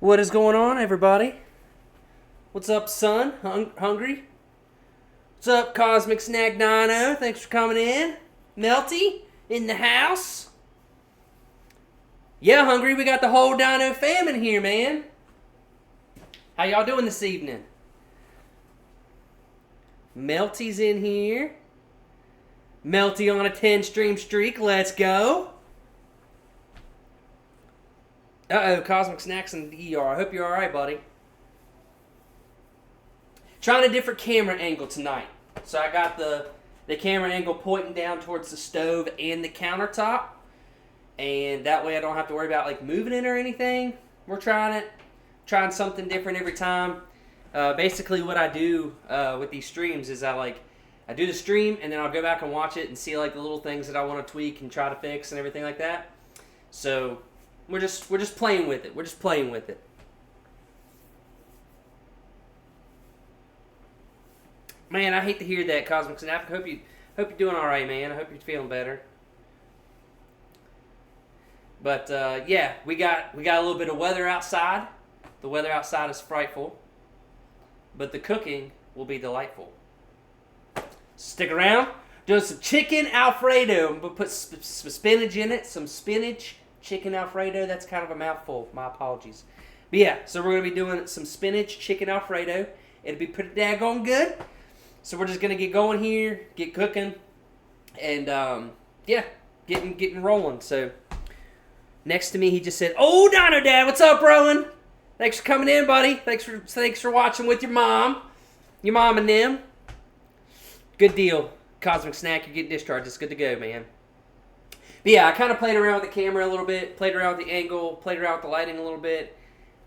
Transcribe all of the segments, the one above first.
What is going on, everybody? What's up, son? Hungry? What's up, Cosmic Snack Dino? Thanks for coming in. Melty in the house. Yeah, Hungry, we got the whole Dino fam in here, man. How y'all doing this evening? Melty's in here. Melty on a 10-stream streak. Let's go. Uh-oh, Cosmic Snacks in the ER. I hope you're alright, buddy. Trying a different camera angle tonight. So I got the camera angle pointing down towards the stove and the countertop. And that way I don't have to worry about like moving it or anything. We're trying it. Trying something different every time. Basically what I do with these streams is I do the stream and then I'll go back and watch it and see like the little things that I want to tweak and try to fix and everything like that. So we're just playing with it. We're just playing with it. Man, I hate to hear that, Cosmic Snap. Hope you're doing all right, man. I hope you're feeling better. But yeah, we got a little bit of weather outside. The weather outside is frightful, but the cooking will be delightful. Stick around. Doing some chicken Alfredo. I'm gonna put some spinach in it. Some spinach chicken Alfredo. That's kind of a mouthful. My apologies. But yeah, so we're gonna be doing some spinach chicken Alfredo. It'll be pretty daggone good. So we're just gonna get going here, get cooking, and yeah, getting rolling. So next to me, he just said, "Oh, Dino Dad, what's up, Rowan? Thanks for coming in, buddy. Thanks for watching with your mom and them. Good deal, Cosmic Snack. You're getting discharged. It's good to go, man." But yeah, I kind of played around with the camera a little bit, played around with the angle, played around with the lighting a little bit.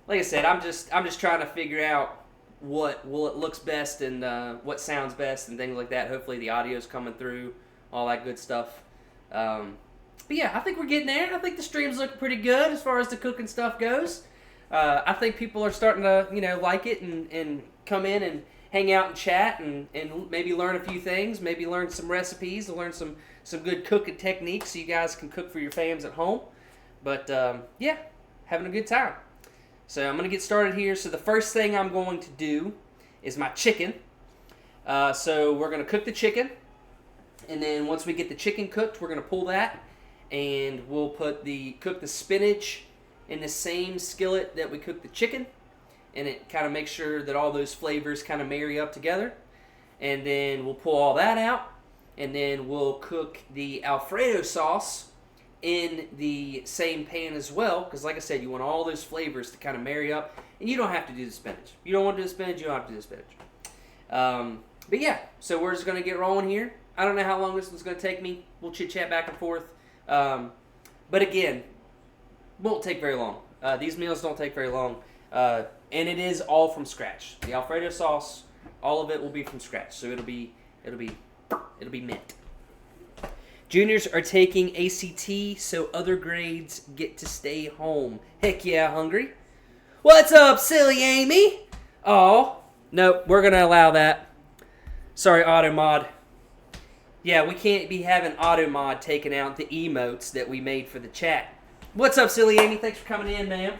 Like I said, I'm just trying to figure out what looks best and what sounds best and things like that. Hopefully the audio's coming through, all that good stuff. But yeah, I think we're getting there. I think the stream's looking pretty good as far as the cooking stuff goes. I think people are starting to like it and come in and hang out and chat and maybe learn a few things, maybe learn some recipes, learn some good cooking techniques so you guys can cook for your fams at home. But yeah, having a good time. So I'm going to get started here. So the first thing I'm going to do is my chicken. So we're going to cook the chicken. And then once we get the chicken cooked, we're going to pull that. And we'll cook the spinach in the same skillet that we cook the chicken. And it kind of makes sure that all those flavors kind of marry up together. And then we'll pull all that out. And then we'll cook the Alfredo sauce in the same pan as well, because like I said, you want all those flavors to kind of marry up, and you don't have to do the spinach. You don't want to do the spinach, you don't have to do the spinach. But yeah, so we're just going to get rolling here. I don't know how long this one's going to take me. We'll chit-chat back and forth. But again, won't take very long. These meals don't take very long, and it is all from scratch. The Alfredo sauce, all of it will be from scratch, so it'll be mint. Juniors are taking ACT, so other grades get to stay home. Heck yeah, Hungry. What's up, silly Amy? Oh, no, we're going to allow that. Sorry, Automod. Yeah, we can't be having Automod taking out the emotes that we made for the chat. What's up, silly Amy? Thanks for coming in, ma'am.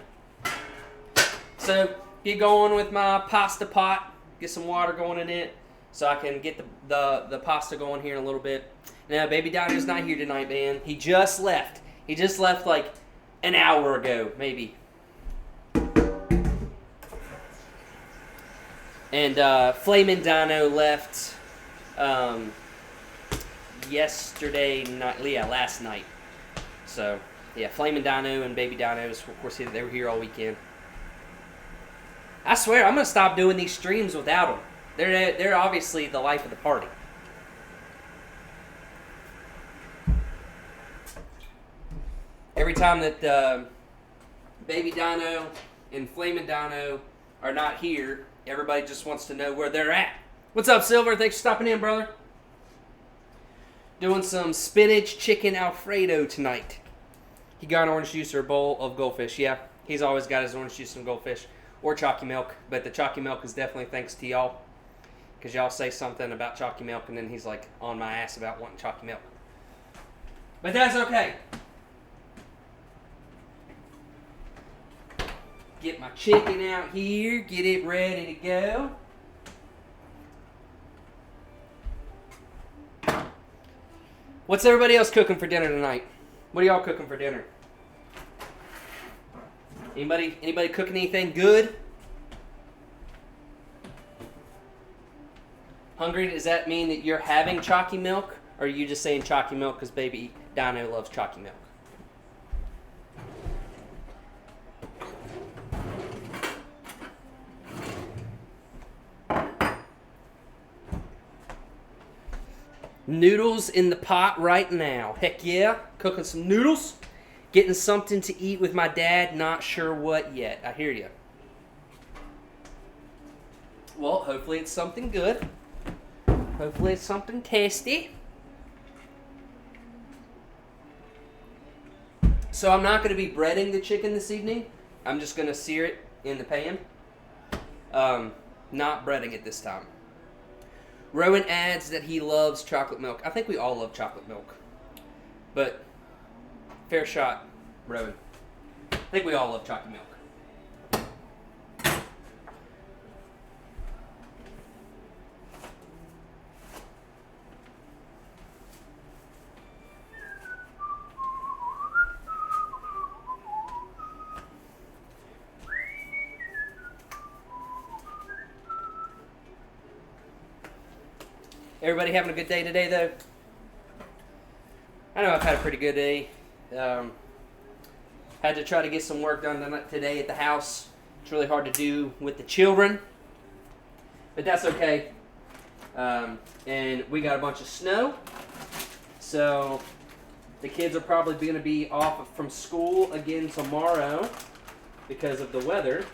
So, get going with my pasta pot. Get some water going in it so I can get the pasta going here in a little bit. Now, Baby Dino's not here tonight, man. He just left. He just left like an hour ago, maybe. And Flamin' Dino left yesterday night. Yeah, last night. So, yeah, Flamin' Dino and Baby Dino's, of course, they were here all weekend. I swear, I'm going to stop doing these streams without them. They're obviously the life of the party. Every time that Baby Dino and Flamin' Dino are not here, everybody just wants to know where they're at. What's up, Silver? Thanks for stopping in, brother. Doing some spinach chicken Alfredo tonight. He got an orange juice or a bowl of goldfish. Yeah, he's always got his orange juice and goldfish. Or chalky milk. But the chalky milk is definitely thanks to y'all. Because y'all say something about chalky milk and then he's like on my ass about wanting chalky milk. But that's okay. Get my chicken out here. Get it ready to go. What's everybody else cooking for dinner tonight? What are y'all cooking for dinner? Anybody cooking anything good? Hungry? Does that mean that you're having chalky milk? Or are you just saying chalky milk because baby Dino loves chalky milk? Noodles in the pot right now. Heck yeah. Cooking some noodles. Getting something to eat with my dad. Not sure what yet. I hear you. Well, hopefully it's something good. Hopefully it's something tasty. So I'm not going to be breading the chicken this evening. I'm just going to sear it in the pan. Not breading it this time. Rowan adds that he loves chocolate milk. I think we all love chocolate milk. But, fair shot, Rowan. I think we all love chocolate milk. Everybody having a good day today, though? I know I've had a pretty good day. Had to try to get some work done today at the house. It's really hard to do with the children, but that's okay. And we got a bunch of snow, so the kids are probably going to be off from school again tomorrow because of the weather.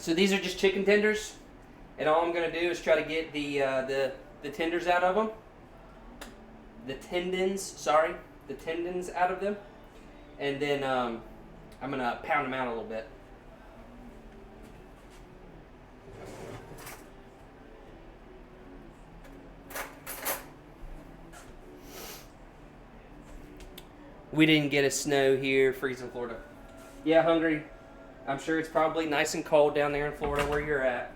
So these are just chicken tenders, and all I'm going to do is try to get the tenders out of them. The tendons out of them, and then I'm going to pound them out a little bit. We didn't get a snow here, freezing Florida. Yeah, hungry. I'm sure it's probably nice and cold down there in Florida where you're at.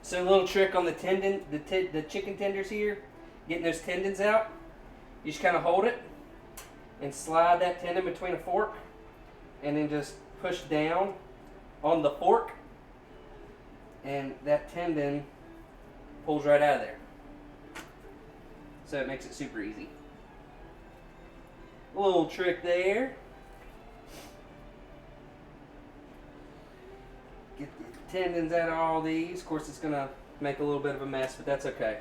So a little trick on the chicken tenders here, getting those tendons out. You just kind of hold it and slide that tendon between a fork, and then just push down on the fork, and that tendon pulls right out of there. So it makes it super easy. A little trick there. Get the tendons out of all these. Of course, it's going to make a little bit of a mess, but that's okay.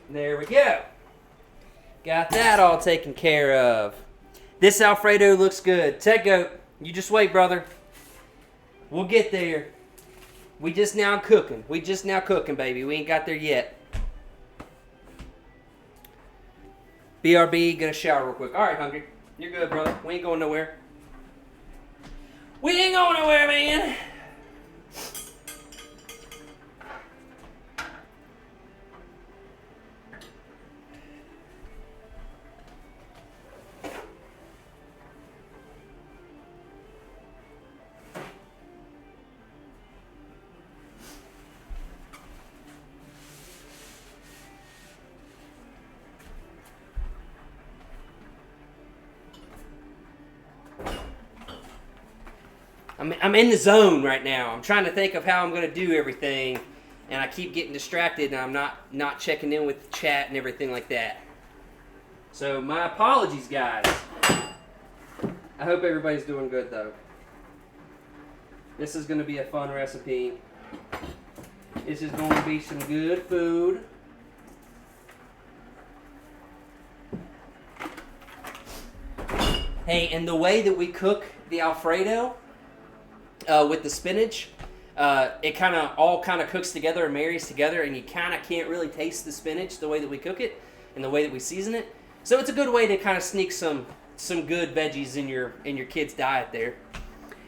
There we go. Got that all taken care of. This Alfredo looks good. Tech Goat, you just wait, brother. We'll get there. We just now cooking, baby. We ain't got there yet. BRB, gonna shower real quick. All right, Hungry. You're good, brother. We ain't going nowhere. We ain't going nowhere, man. I'm in the zone right now. I'm trying to think of how I'm going to do everything, and I keep getting distracted, and I'm not checking in with the chat and everything like that. So my apologies, guys. I hope everybody's doing good, though. This is going to be a fun recipe. This is going to be some good food. Hey, and the way that we cook the Alfredo with the spinach, it kind of cooks together and marries together, and you kind of can't really taste the spinach the way that we cook it and the way that we season it. So it's a good way to kind of sneak some good veggies in your kid's diet there.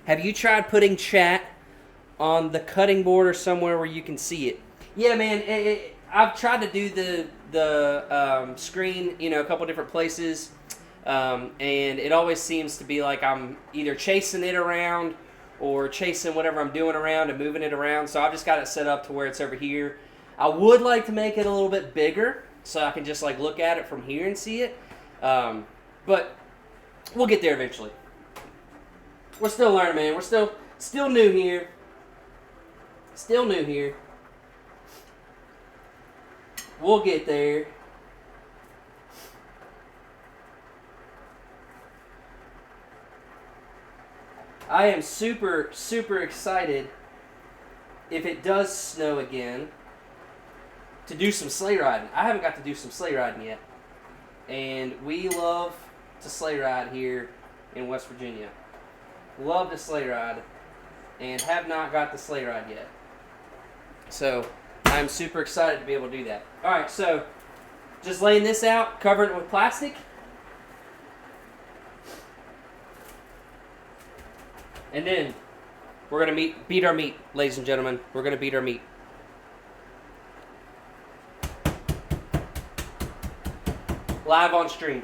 Have you tried putting chat on the cutting board or somewhere where you can see it? Yeah, man. I've tried to do the screen, a couple different places. And it always seems to be like I'm either chasing it around or chasing whatever I'm doing around and moving it around. So I've just got it set up to where it's over here. I would like to make it a little bit bigger so I can just like look at it from here and see it. But we'll get there eventually. We're still learning, man. We're still new here. Still new here. We'll get there. I am super, super excited if it does snow again to do some sleigh riding. I haven't got to do some sleigh riding yet. And we love to sleigh ride here in West Virginia. Love to sleigh ride and have not got the sleigh ride yet. So I'm super excited to be able to do that. Alright, so just laying this out, covering it with plastic. And then we're going to beat our meat, ladies and gentlemen. We're going to beat our meat. Live on stream.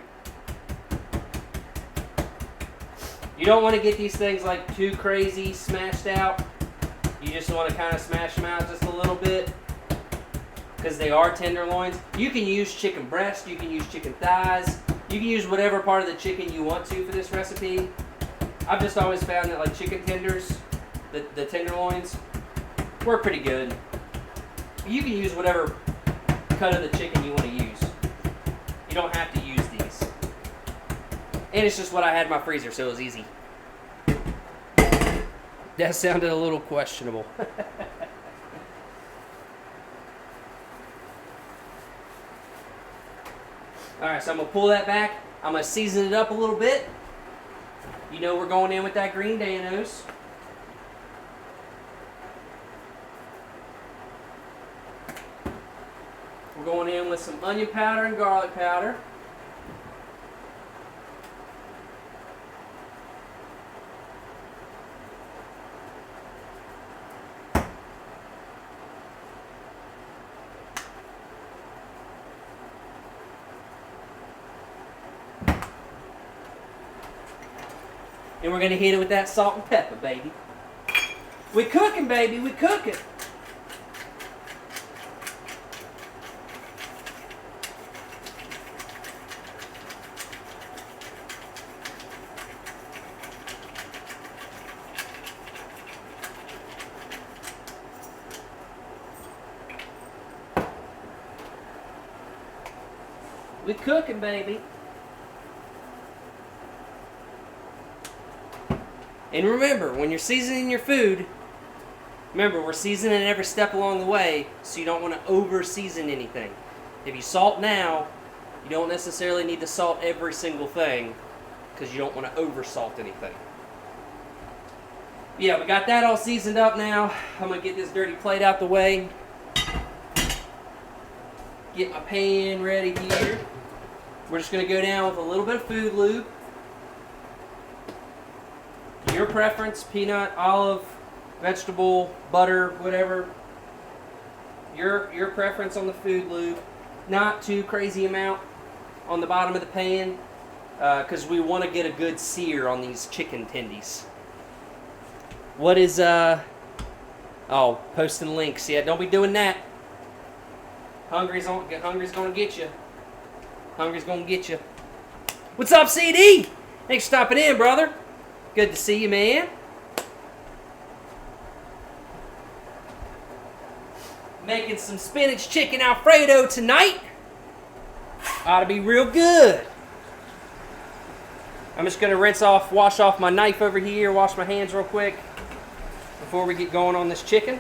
You don't want to get these things like too crazy smashed out. You just want to kind of smash them out just a little bit because they are tenderloins. You can use chicken breast. You can use chicken thighs. You can use whatever part of the chicken you want to for this recipe. I've just always found that like chicken tenders, the tenderloins, work pretty good. You can use whatever cut of the chicken you want to use. You don't have to use these. And it's just what I had in my freezer, so it was easy. That sounded a little questionable. Alright, so I'm going to pull that back. I'm going to season it up a little bit. You know we're going in with that green Danos. We're going in with some onion powder and garlic powder. And we're going to hit it with that salt and pepper, baby. We cooking, baby. We cooking. We cooking, baby. And remember, when you're seasoning your food, remember, we're seasoning every step along the way, so you don't want to over-season anything. If you salt now, you don't necessarily need to salt every single thing, because you don't want to over-salt anything. Yeah, we got that all seasoned up now. I'm going to get this dirty plate out the way. Get my pan ready here. We're just going to go down with a little bit of food lube. Your preference, peanut, olive, vegetable, butter, whatever. Your preference on the food lube. Not too crazy amount on the bottom of the pan, because we want to get a good sear on these chicken tendies. What is, oh, posting links. Yeah, don't be doing that. Hungry's gonna get you. Hungry's gonna get you. What's up, CD? Thanks for stopping in, brother. Good to see you, man. Making some spinach chicken Alfredo tonight. Ought to be real good. I'm just gonna wash off my knife over here, wash my hands real quick before we get going on this chicken.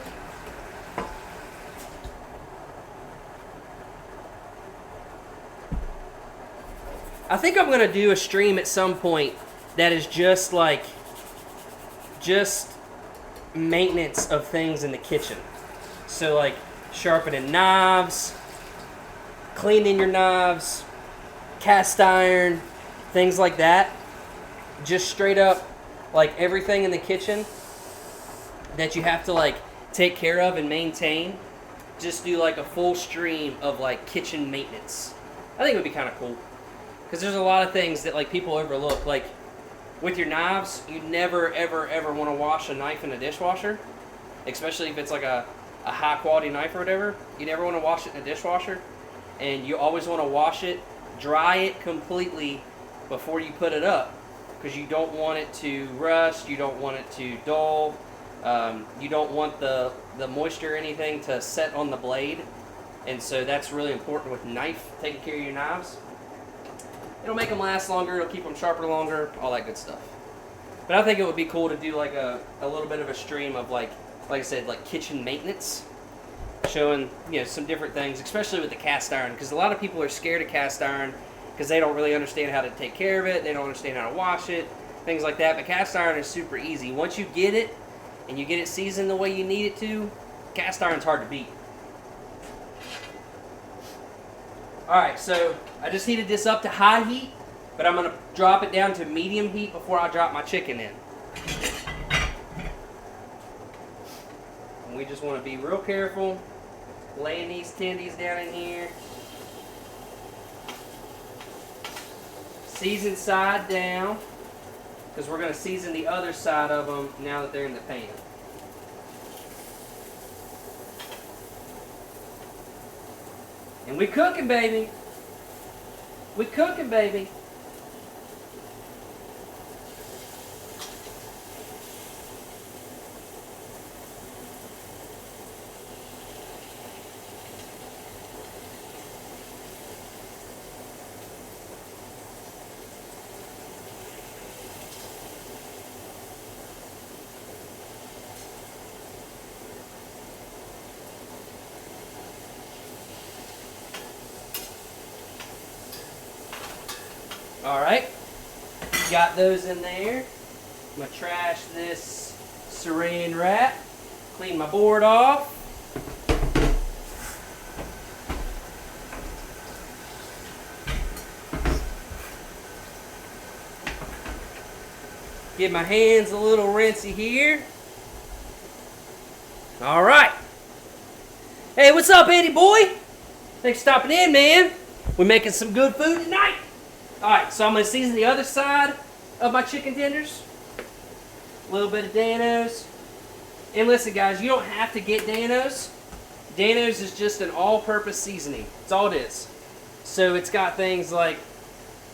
I think I'm gonna do a stream at some point that is just maintenance of things in the kitchen. So like sharpening knives, cleaning your knives, cast iron, things like that. Just straight up like everything in the kitchen that you have to like take care of and maintain. Just do like a full stream of like kitchen maintenance. I think it would be kind of cool. Because there's a lot of things that like people overlook. Like with your knives, you never ever ever want to wash a knife in a dishwasher. Especially if it's like a high quality knife or whatever. You never want to wash it in a dishwasher. And you always want to wash it, dry it completely before you put it up. Because you don't want it to rust, you don't want it to dull. You don't want the moisture or anything to set on the blade. And so that's really important with taking care of your knives. It'll make them last longer, it'll keep them sharper longer, all that good stuff. But I think it would be cool to do like a little bit of a stream of like I said, like kitchen maintenance, showing some different things, especially with the cast iron, because a lot of people are scared of cast iron because they don't really understand how to take care of it, they don't understand how to wash it, things like that. But cast iron is super easy. Once you get it and you get it seasoned the way you need it to, cast iron's hard to beat. Alright, so I just heated this up to high heat, but I'm going to drop it down to medium heat before I drop my chicken in. And we just want to be real careful, laying these tendies down in here. Season side down, because we're going to season the other side of them now that they're in the pan. And we cooking, baby. We cooking, baby. Alright, got those in there. I'm going to trash this saran wrap, clean my board off. Get my hands a little rinsey here. Alright. Hey, what's up, Andy boy? Thanks for stopping in, man. We're making some good food tonight. Alright, so I'm going to season the other side of my chicken tenders. A little bit of Danos. And listen, guys, you don't have to get Danos. Danos is just an all-purpose seasoning. That's all it is. So it's got things like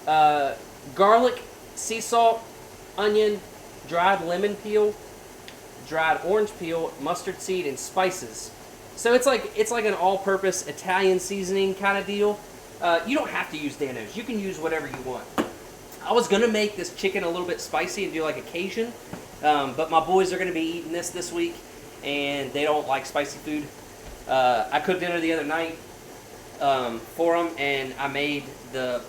garlic, sea salt, onion, dried lemon peel, dried orange peel, mustard seed, and spices. So it's like an all-purpose Italian seasoning kind of deal. You don't have to use Danos. You can use whatever you want. I was going to make this chicken a little bit spicy and do like a Cajun, but my boys are going to be eating this week, and they don't like spicy food. I cooked dinner the other night for them, and I made the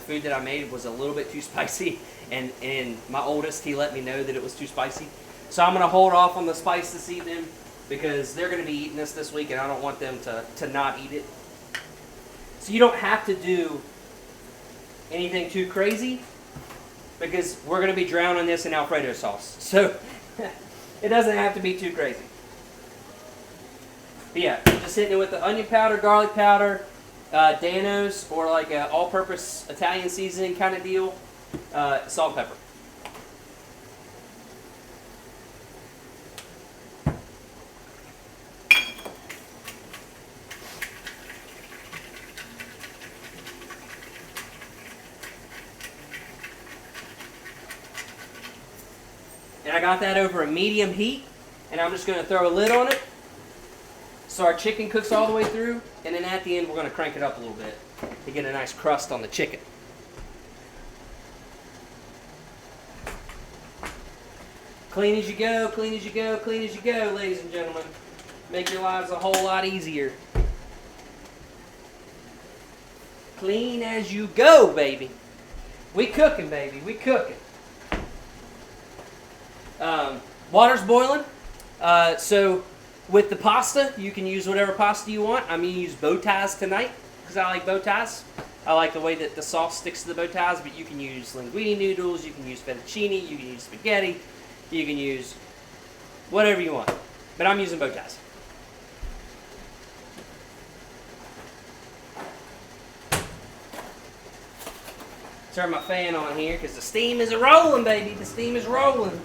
food that I made was a little bit too spicy, and my oldest, he let me know that it was too spicy. So I'm going to hold off on the spice this evening because they're going to be eating this week, and I don't want them to not eat it. So you don't have to do anything too crazy because we're going to be drowning this in Alfredo sauce. So it doesn't have to be too crazy. But yeah, just hitting it with the onion powder, garlic powder, Danos, or like an all-purpose Italian seasoning kind of deal, salt and pepper. And I got that over a medium heat, and I'm just going to throw a lid on it. So our chicken cooks all the way through, and then at the end we're going to crank it up a little bit to get a nice crust on the chicken. Clean as you go, clean as you go, clean as you go, ladies and gentlemen. Make your lives a whole lot easier. Clean as you go, baby. We cooking, baby. We cooking. Water's boiling. So with the pasta, you can use whatever pasta you want. I'm going to use bow ties tonight because I like bow ties. I like the way that the sauce sticks to the bow ties, but you can use linguine noodles, you can use fettuccine, you can use spaghetti, you can use whatever you want. But I'm using bow ties. Turn my fan on here because the steam is rolling, baby. The steam is rolling.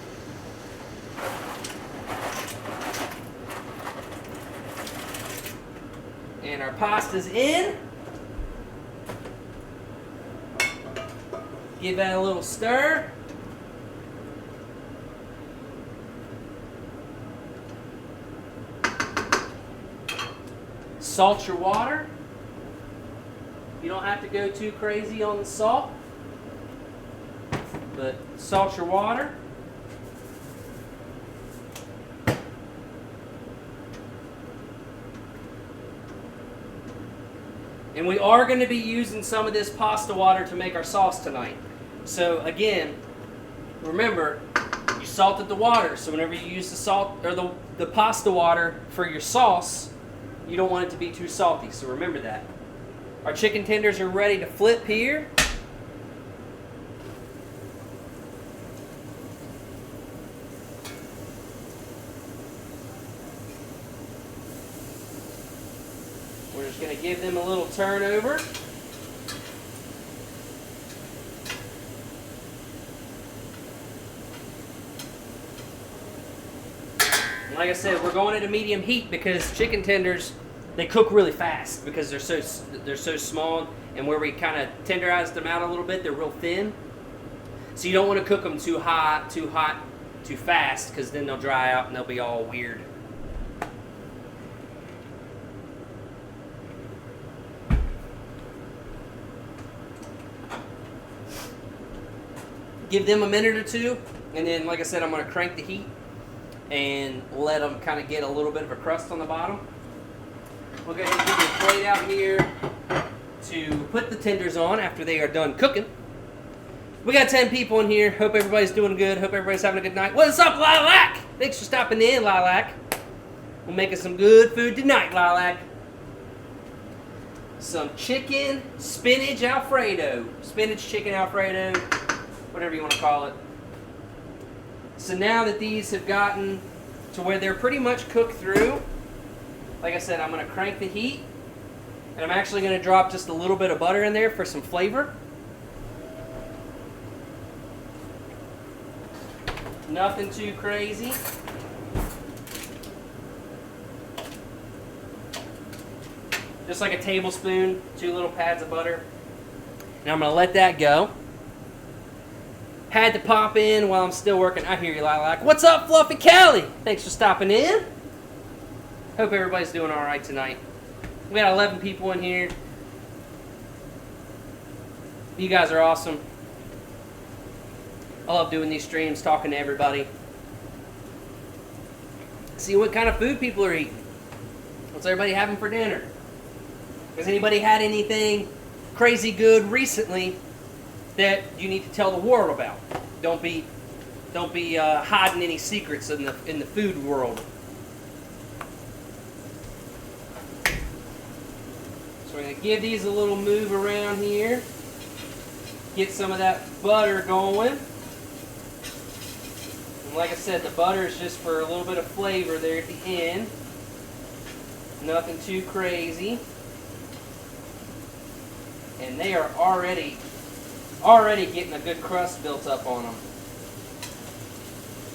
And our pasta's in. Give that a little stir. Salt your water. You don't have to go too crazy on the salt, but salt your water. And we are going to be using some of this pasta water to make our sauce tonight. So again, remember, you salted the water. So whenever you use the salt or the pasta water for your sauce, you don't want it to be too salty. So remember that. Our chicken tenders are ready to flip here. We're just going to give them a little turn over. And like I said, we're going at a medium heat because chicken tenders, they cook really fast because they're so small, and where we kind of tenderize them out a little bit, they're real thin. So you don't want to cook them too hot, too fast, because then they'll dry out and they'll be all weird. Give them a minute or two, and then, like I said, I'm going to crank the heat and let them kind of get a little bit of a crust on the bottom. We'll go ahead and get your plate out here to put the tenders on after they are done cooking. We got 10 people in here. Hope everybody's doing good. Hope everybody's having a good night. What's up, Lilac? Thanks for stopping in, Lilac. We're making some good food tonight, Lilac. Some chicken spinach Alfredo. Spinach chicken Alfredo. Whatever you want to call it. So now that these have gotten to where they're pretty much cooked through, like I said, I'm going to crank the heat, and I'm actually going to drop just a little bit of butter in there for some flavor. Nothing too crazy. Just like a tablespoon, 2 little pads of butter. And I'm going to let that go. Had to pop in while I'm still working. I hear you, Lilac. What's up, Fluffy Callie? Thanks for stopping in. Hope everybody's doing all right tonight. We got 11 people in here. You guys are awesome. I love doing these streams, talking to everybody. See what kind of food people are eating. What's everybody having for dinner? Has anybody had anything crazy good recently that you need to tell the world about? Don't be hiding any secrets in the food world. So we're going to give these a little move around here. Get some of that butter going. And like I said, the butter is just for a little bit of flavor there at the end. Nothing too crazy. And they are already getting a good crust built up on them.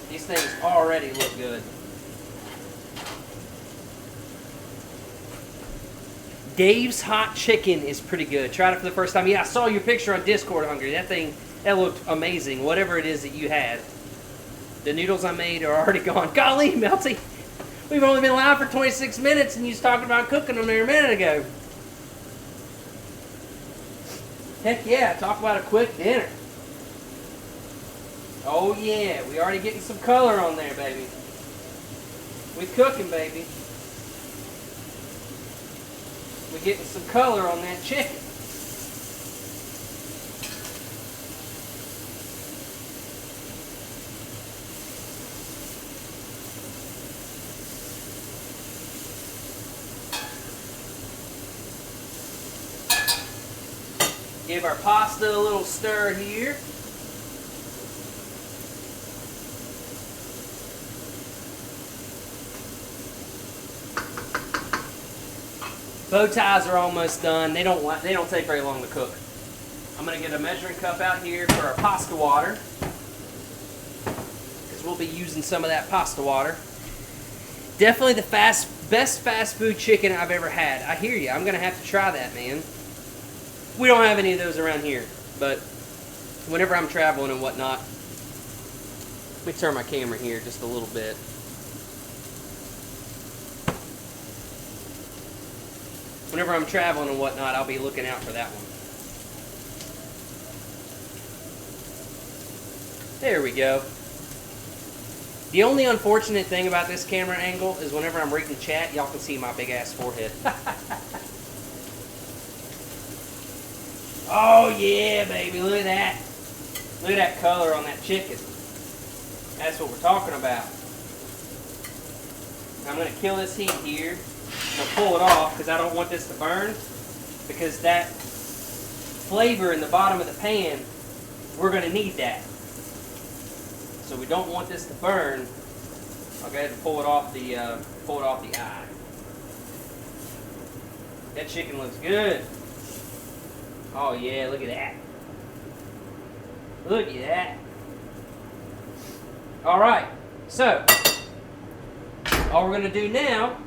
These things already look good. Dave's Hot Chicken is pretty good. Tried it for the first time. Yeah, I saw your picture on Discord, Hungry. That looked amazing. Whatever it is that you had. The noodles I made are already gone. Golly, Melty. We've only been live for 26 minutes and you was talking about cooking them there a minute ago. Heck yeah, talk about a quick dinner. Oh yeah, we already getting some color on there, baby. We cooking, baby. We getting some color on that chicken. Give our pasta a little stir here. Bow ties are almost done. They don't take very long to cook. I'm going to get a measuring cup out here for our pasta water, because we'll be using some of that pasta water. Definitely the best fast food chicken I've ever had. I hear you. I'm going to have to try that, man. We don't have any of those around here, but whenever I'm traveling and whatnot, let me turn my camera here just a little bit. Whenever I'm traveling and whatnot, I'll be looking out for that one. There we go. The only unfortunate thing about this camera angle is whenever I'm reading chat, y'all can see my big ass forehead. Oh yeah, baby, look at that. Look at that color on that chicken. That's what we're talking about. I'm going to kill this heat here. I'm going to pull it off because I don't want this to burn. Because that flavor in the bottom of the pan, we're going to need that. So we don't want this to burn. I'll go ahead and pull it off the eye. That chicken looks good. Oh yeah, look at that. Look at that. Alright, so all we're going to do now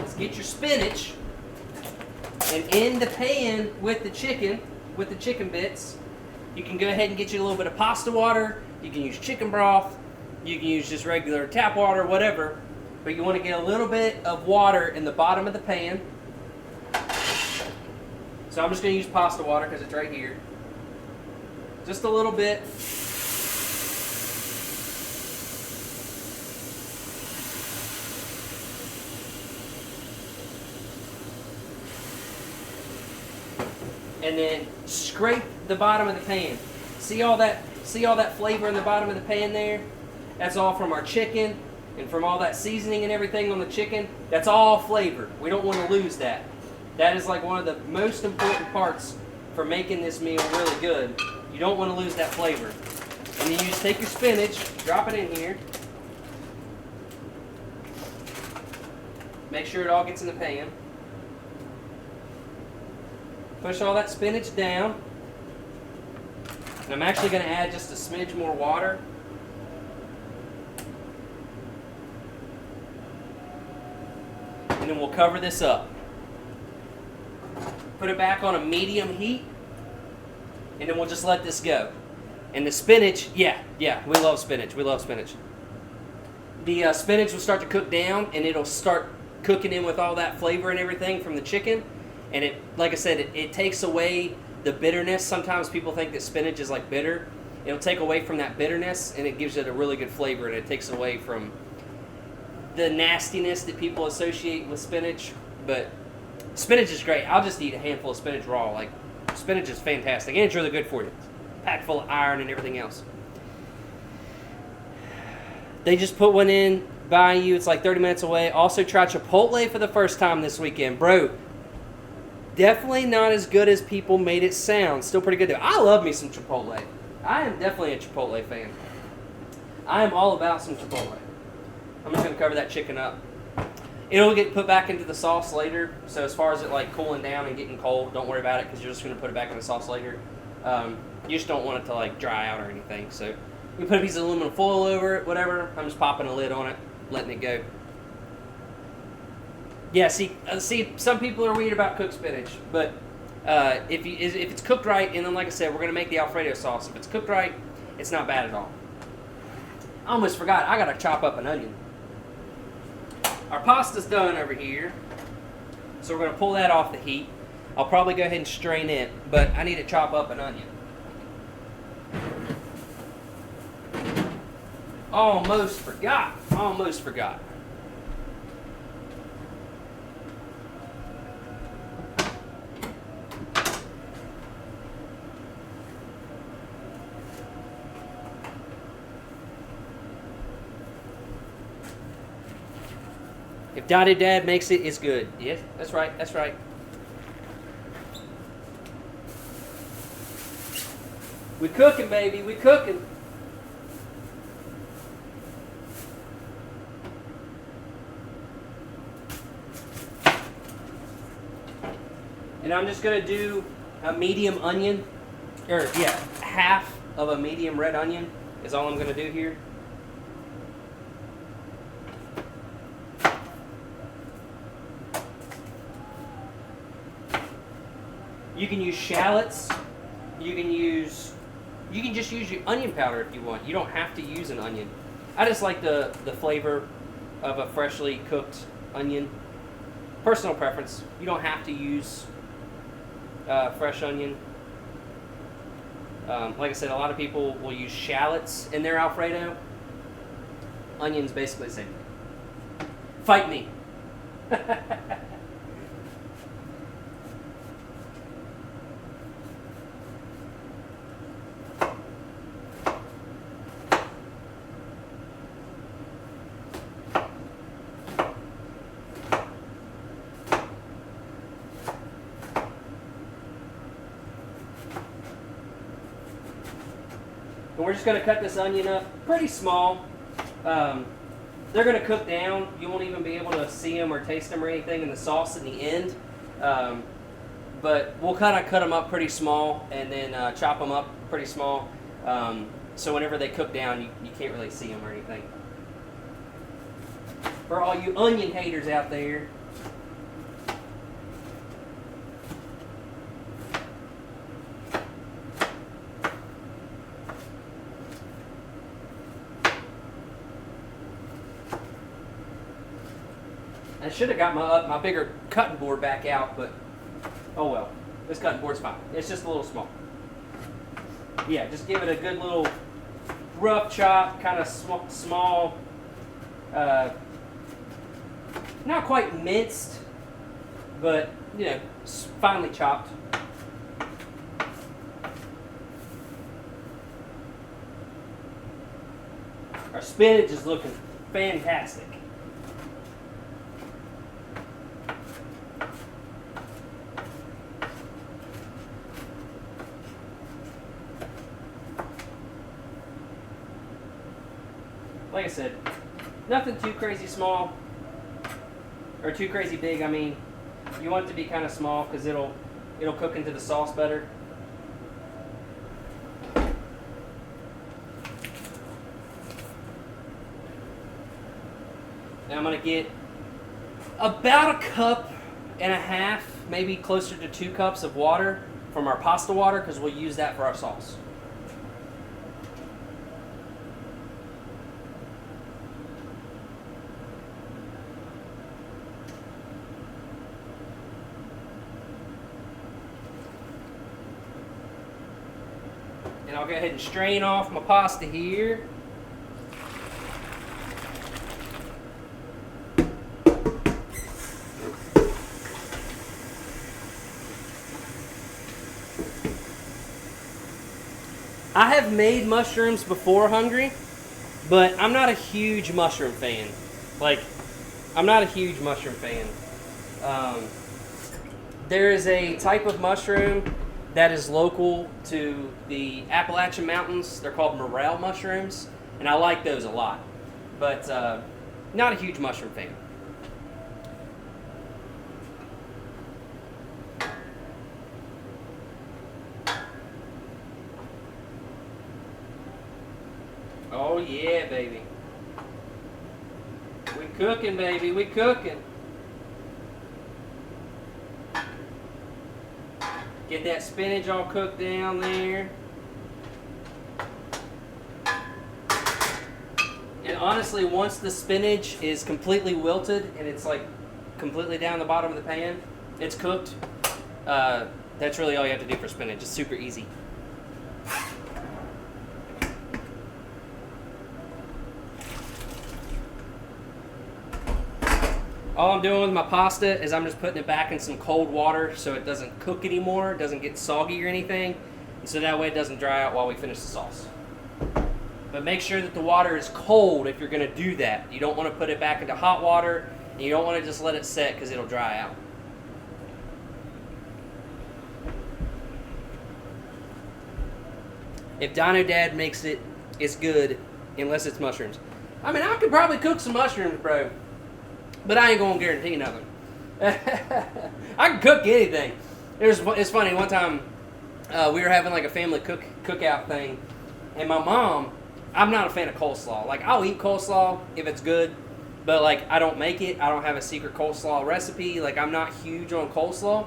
is get your spinach, and in the pan with the chicken bits, you can go ahead and get you a little bit of pasta water. You can use chicken broth. You can use just regular tap water, whatever. But you want to get a little bit of water in the bottom of the pan. So I'm just going to use pasta water because it's right here. Just a little bit. And then scrape the bottom of the pan. See all that flavor in the bottom of the pan there? That's all from our chicken and from all that seasoning and everything on the chicken. That's all flavor. We don't want to lose that. That is like one of the most important parts for making this meal really good. You don't want to lose that flavor. And then you just take your spinach, drop it in here. Make sure it all gets in the pan. Push all that spinach down. And I'm actually going to add just a smidge more water. And then we'll cover this up. Put it back on a medium heat. And then we'll just let this go. And the spinach, yeah, we love spinach. We love spinach. The spinach will start to cook down, and it'll start cooking in with all that flavor and everything from the chicken. And it, like I said, it takes away the bitterness. Sometimes people think that spinach is like bitter. It'll take away from that bitterness, and it gives it a really good flavor, and it takes away from the nastiness that people associate with spinach. But spinach is great. I'll just eat a handful of spinach raw. Like, spinach is fantastic, and it's really good for you. It's packed full of iron and everything else. They just put one in by you. It's like 30 minutes away. Also, try Chipotle for the first time this weekend. Bro, definitely not as good as people made it sound. Still pretty good though. I love me some Chipotle. I am definitely a Chipotle fan. I am all about some Chipotle. I'm just going to cover that chicken up. It'll get put back into the sauce later. So as far as it like cooling down and getting cold, don't worry about it because you're just going to put it back in the sauce later. You just don't want it to like dry out or anything. So we put a piece of aluminum foil over it, whatever. I'm just popping a lid on it, letting it go. Yeah, see, some people are weird about cooked spinach, but if it's cooked right, and then like I said, we're gonna make the Alfredo sauce. If it's cooked right, it's not bad at all. I almost forgot. I gotta chop up an onion. Our pasta's done over here, so we're gonna pull that off the heat. I'll probably go ahead and strain it, but I need to chop up an onion. Almost forgot. Almost forgot. If Daddy Dad makes it, it's good. Yes, that's right. That's right. We cooking, baby. We cooking. And I'm just going to do a medium onion, or yeah, half of a medium red onion is all I'm going to do here. You can use shallots. You can just use your onion powder if you want. You don't have to use an onion. I just like the flavor of a freshly cooked onion. Personal preference. You don't have to use fresh onion. Like I said, a lot of people will use shallots in their Alfredo. Onions basically the same. Fight me. And we're just going to cut this onion up pretty small. They're going to cook down. You won't even be able to see them or taste them or anything in the sauce in the end. But we'll kind of cut them up pretty small and then chop them up pretty small. So whenever they cook down, you can't really see them or anything. For all you onion haters out there, I should have got my bigger cutting board back out, but oh well. This cutting board's fine. It's just a little small. Yeah, just give it a good little rough chop, kind of small, not quite minced, but you know, finely chopped. Our spinach is looking fantastic. Like I said, nothing too crazy small, or too crazy big. I mean, you want it to be kind of small because it'll cook into the sauce better. Now I'm gonna get about a cup and a half, maybe closer to 2 cups of water from our pasta water because we'll use that for our sauce. And I'll go ahead and strain off my pasta here. I have made mushrooms before hungry, but I'm not a huge mushroom fan. I'm not a huge mushroom fan. There is a type of mushroom that is local to the Appalachian Mountains. They're called morel mushrooms, and I like those a lot, but not a huge mushroom fan. Oh yeah, baby. We cooking, baby. We cooking. Get that spinach all cooked down there. honestly, once the spinach is completely wilted and it's like completely down the bottom of the pan, it's cooked. That's really all you have to do for spinach. It's super easy. All I'm doing with my pasta is I'm just putting it back in some cold water so it doesn't cook anymore, it doesn't get soggy or anything, and so that way it doesn't dry out while we finish the sauce. But make sure that the water is cold if you're going to do that. You don't want to put it back into hot water, and you don't want to just let it set because it'll dry out. If Dino Dad makes it, it's good, unless it's mushrooms. I mean, I could probably cook some mushrooms, bro. But I ain't gonna guarantee nothing. I can cook anything. It's funny. One time we were having like a family cookout thing, and my mom. I'm not a fan of coleslaw. Like, I'll eat coleslaw if it's good, but like I don't make it. I don't have a secret coleslaw recipe. Like, I'm not huge on coleslaw.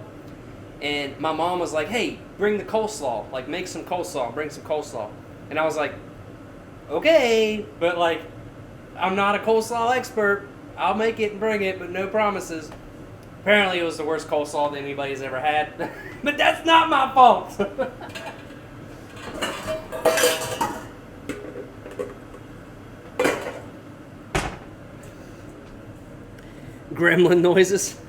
And my mom was like, "Hey, bring the coleslaw. Like, make some coleslaw. Bring some coleslaw." And I was like, "Okay," but like, I'm not a coleslaw expert. I'll make it and bring it, but no promises. Apparently it was the worst coleslaw that anybody's ever had. But that's not my fault. Gremlin noises.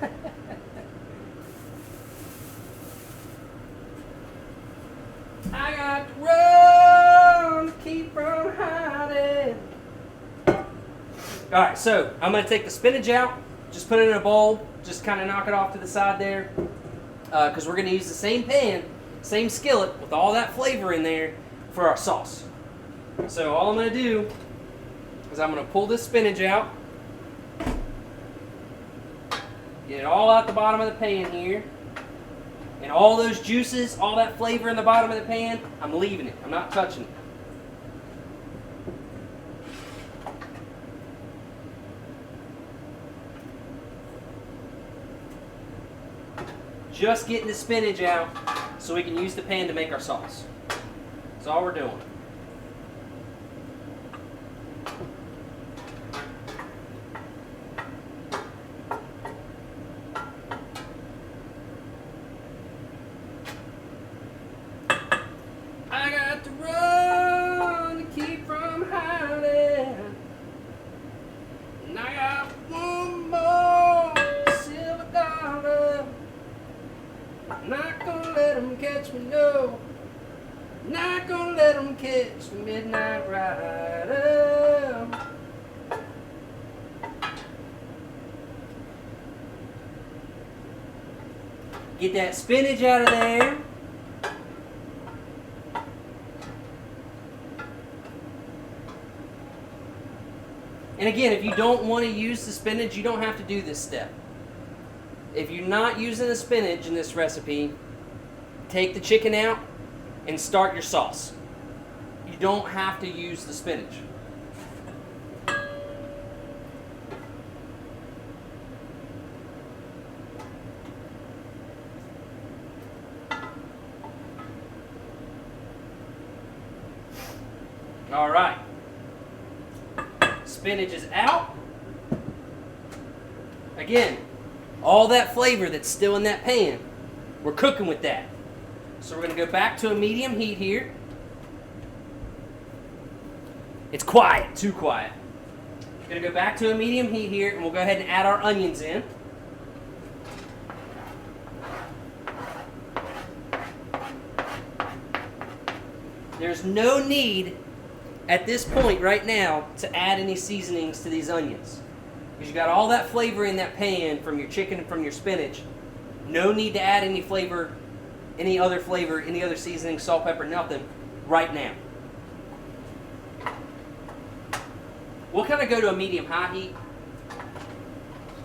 I got to run to keep from hiding. Alright, so I'm going to take the spinach out, just put it in a bowl, just kind of knock it off to the side there, because we're going to use the same pan, same skillet, with all that flavor in there for our sauce. So all I'm going to do is I'm going to pull this spinach out, get it all out the bottom of the pan here, and all those juices, all that flavor in the bottom of the pan, I'm leaving it. I'm not touching it. Just getting the spinach out so we can use the pan to make our sauce. That's all we're doing. I got to run to keep from hiding, and I got one more silver dollar. Not gonna let them catch me, no. Not gonna let them catch the midnight rider. Get that spinach out of there. And again, if you don't want to use the spinach, you don't have to do this step. If you're not using the spinach in this recipe, take the chicken out and start your sauce. You don't have to use the spinach. All right. Spinach is out. Again, all that flavor that's still in that pan, we're cooking with that. So we're going to go back to a medium heat here. It's quiet, too quiet. We're going to go back to a medium heat here, and we'll go ahead and add our onions in. There's no need at this point right now to add any seasonings to these onions. Because you got all that flavor in that pan from your chicken and from your spinach. No need to add any flavor, any other seasoning, salt, pepper, nothing, right now. We'll kind of go to a medium-high heat.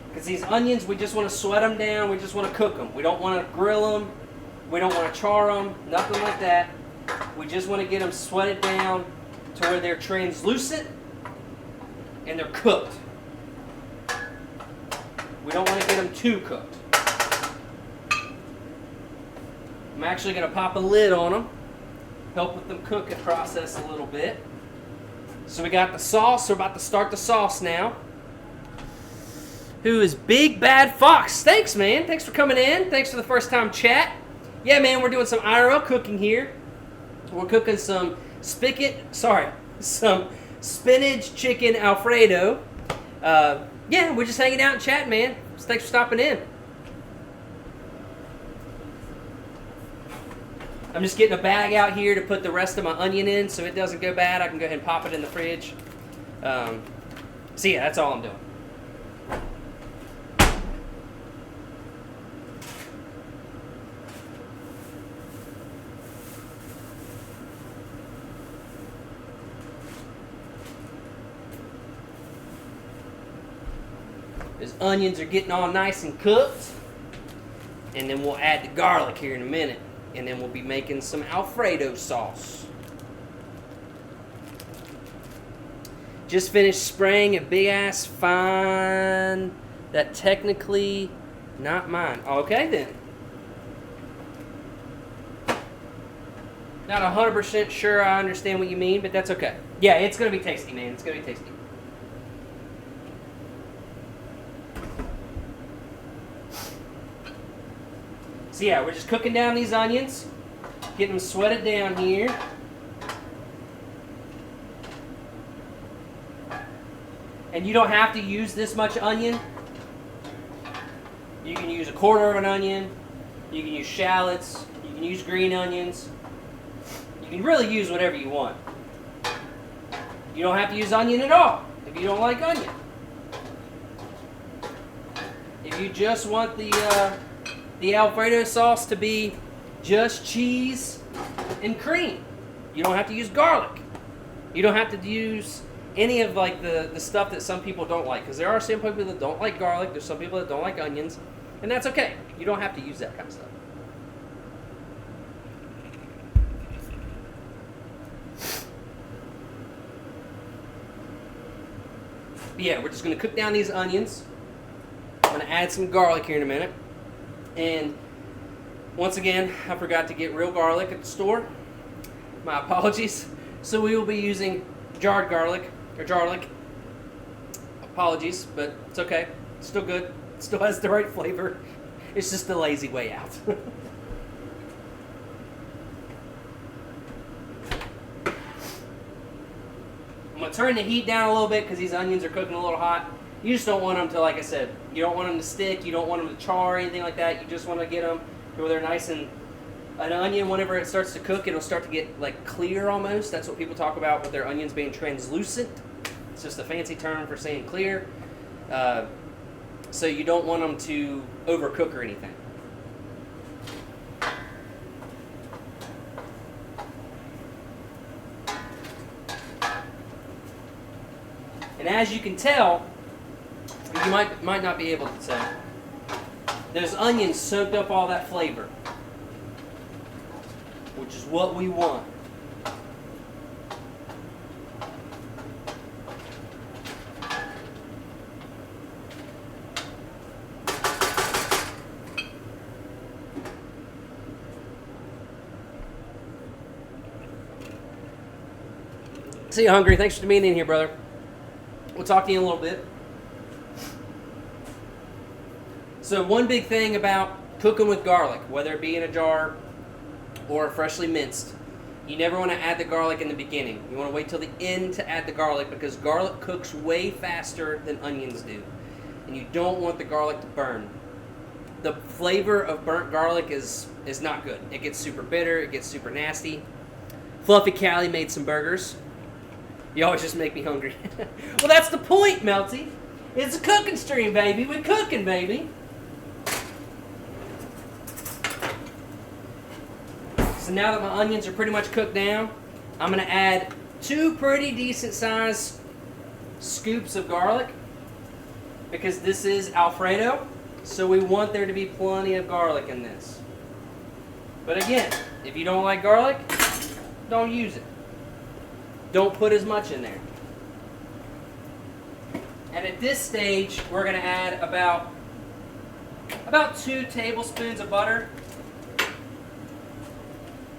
Because these onions, we just want to sweat them down, we just want to cook them. We don't want to grill them, we don't want to char them, nothing like that. We just want to get them sweated down to where they're translucent and they're cooked. We don't want to get them too cooked. I'm actually going to pop a lid on them, help with them cooking process a little bit. So we got the sauce. We're about to start the sauce now. Who is Big Bad Fox? Thanks, man. Thanks for coming in. Thanks for the first time chat. Yeah, man, we're doing some IRL cooking here. We're cooking some spinach chicken Alfredo. Yeah, we're just hanging out and chatting, man. So thanks for stopping in. I'm just getting a bag out here to put the rest of my onion in so it doesn't go bad. I can go ahead and pop it in the fridge. So yeah, that's all I'm doing. Those onions are getting all nice and cooked. And then we'll add the garlic here in a minute. And then we'll be making some Alfredo sauce. Just finished spraying a big ass fine. That technically not mine. Okay then. Not 100% sure I understand what you mean, but that's okay. Yeah, it's going to be tasty, man. It's going to be tasty. So yeah, we're just cooking down these onions, getting them sweated down here. And you don't have to use this much onion. You can use a quarter of an onion. You can use shallots. You can use green onions. You can really use whatever you want. You don't have to use onion at all if you don't like onion. If you just want the Alfredo sauce to be just cheese and cream. You don't have to use garlic. You don't have to use any of like the stuff that some people don't like. Because there are some people that don't like garlic. There's some people that don't like onions. And that's okay. You don't have to use that kind of stuff. But yeah, we're just going to cook down these onions. I'm going to add some garlic here in a minute. And once again, I forgot to get real garlic at the store. My apologies. So we will be using jarred garlic, or jarlic. Apologies, but it's okay. It's still good. It still has the right flavor. It's just the lazy way out. I'm going to turn the heat down a little bit because these onions are cooking a little hot. You just don't want them to, like I said, you don't want them to stick, you don't want them to char or anything like that. You just want to get them where they're nice and, an onion, whenever it starts to cook, it'll start to get like clear almost. That's what people talk about with their onions being translucent. It's just a fancy term for saying clear. So you don't want them to overcook or anything. And as you can tell, you might not be able to tell, those onions soaked up all that flavor, which is what we want. See you hungry. Thanks for being in here, brother. We'll talk to you in a little bit. So one big thing about cooking with garlic, whether it be in a jar or freshly minced, you never want to add the garlic in the beginning. You want to wait till the end to add the garlic because garlic cooks way faster than onions do. And you don't want the garlic to burn. The flavor of burnt garlic is not good. It gets super bitter. It gets super nasty. Fluffy Callie made some burgers. You always just make me hungry. Well, that's the point, Melty. It's a cooking stream, baby. We're cooking, baby. So now that my onions are pretty much cooked down, I'm going to add 2 pretty decent sized scoops of garlic because this is Alfredo, so we want there to be plenty of garlic in this. But again, if you don't like garlic, don't use it. Don't put as much in there. And at this stage, we're going to add about 2 tablespoons of butter.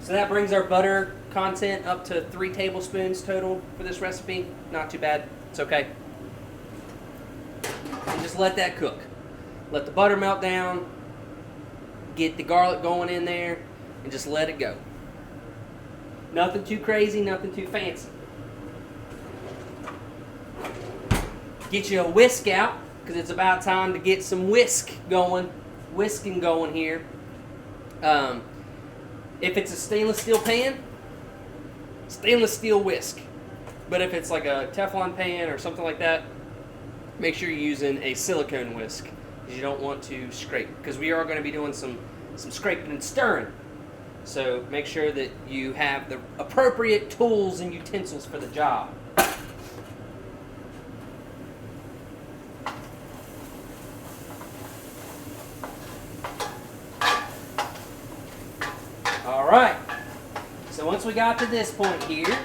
So that brings our butter content up to 3 tablespoons total for this recipe. Not too bad. It's okay. And just let that cook. Let the butter melt down. Get the garlic going in there. And just let it go. Nothing too crazy, nothing too fancy. Get you a whisk out, because it's about time to get some whisking going here. If it's a stainless steel pan, stainless steel whisk. But if it's like a Teflon pan or something like that, make sure you're using a silicone whisk, because you don't want to scrape, because we are going to be doing some scraping and stirring. So make sure that you have the appropriate tools and utensils for the job. All right. So once we got to this point here,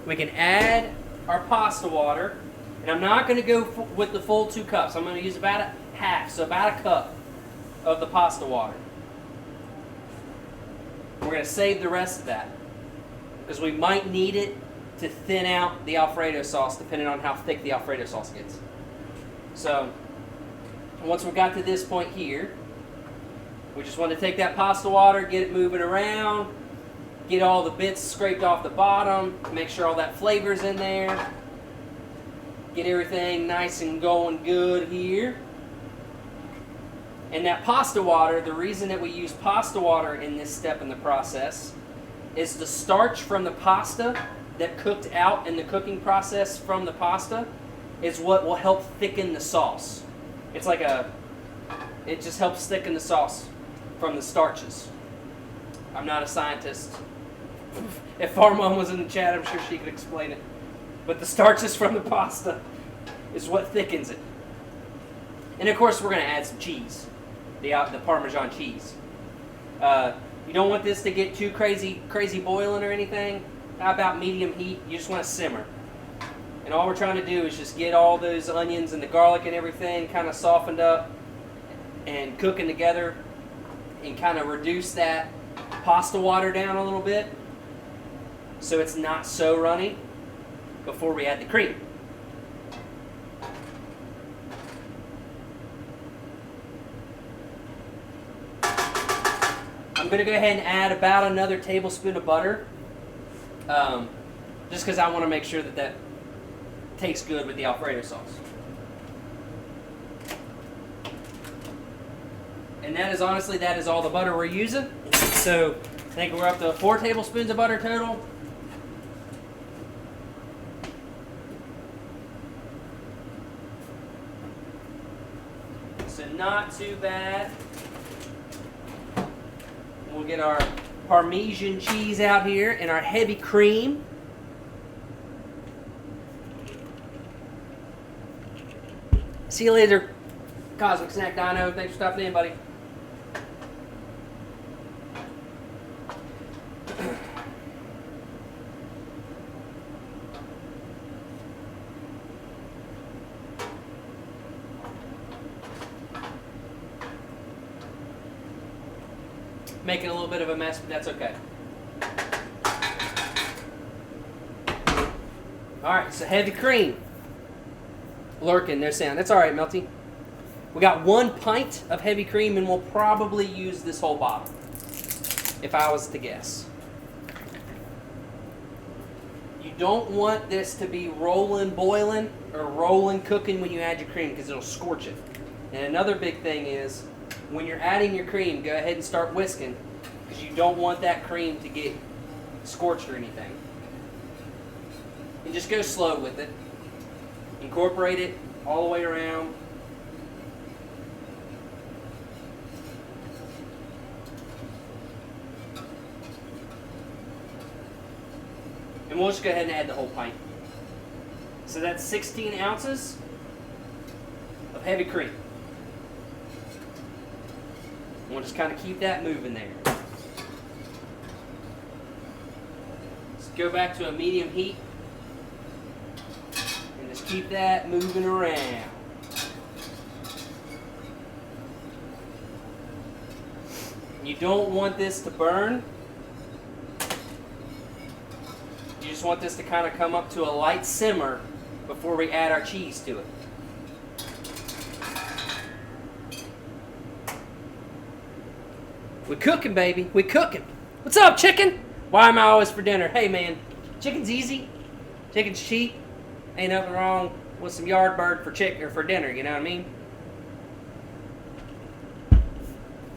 we can add our pasta water. And I'm not going to go with the full 2 cups. I'm going to use about a half, so about a cup of the pasta water. We're going to save the rest of that, because we might need it to thin out the Alfredo sauce, depending on how thick the Alfredo sauce gets. So once we got to this point here, we just want to take that pasta water, get it moving around, get all the bits scraped off the bottom, make sure all that flavor's in there, get everything nice and going good here. And that pasta water, the reason that we use pasta water in this step in the process is the starch from the pasta that cooked out in the cooking process from the pasta is what will help thicken the sauce. It's like it just helps thicken the sauce from the starches. I'm not a scientist. If our mom was in the chat, I'm sure she could explain it. But the starches from the pasta is what thickens it. And of course, we're going to add some cheese, the Parmesan cheese. You don't want this to get too crazy boiling or anything. How about medium heat? You just want to simmer. And all we're trying to do is just get all those onions and the garlic and everything kind of softened up and cooking together, and kind of reduce that pasta water down a little bit so it's not so runny before we add the cream. I'm going to go ahead and add about another tablespoon of butter, just because I want to make sure that tastes good with the Alfredo sauce. And that is honestly, that is all the butter we're using. So I think we're up to 4 tablespoons of butter total. So not too bad. We'll get our Parmesan cheese out here and our heavy cream. See you later, Cosmic Snack Dino. Thanks for stopping in, buddy. Making a little bit of a mess, but that's okay. Alright, so heavy cream. Lurking, no sound. That's alright, Melty. We got 1 pint of heavy cream, and we'll probably use this whole bottle, if I was to guess. You don't want this to be rolling, boiling, or rolling, cooking when you add your cream, because it'll scorch it. And another big thing is, when you're adding your cream, go ahead and start whisking, because you don't want that cream to get scorched or anything. And just go slow with it. Incorporate it all the way around. And we'll just go ahead and add the whole pint. So that's 16 ounces of heavy cream. And we'll just kind of keep that moving there. Let's go back to a medium heat. And just keep that moving around. You don't want this to burn. You just want this to kind of come up to a light simmer before we add our cheese to it. We cooking, baby. We cooking. What's up, chicken? Why am I always for dinner? Hey, man, chicken's easy. Chicken's cheap. Ain't nothing wrong with some yard bird for for dinner. You know what I mean?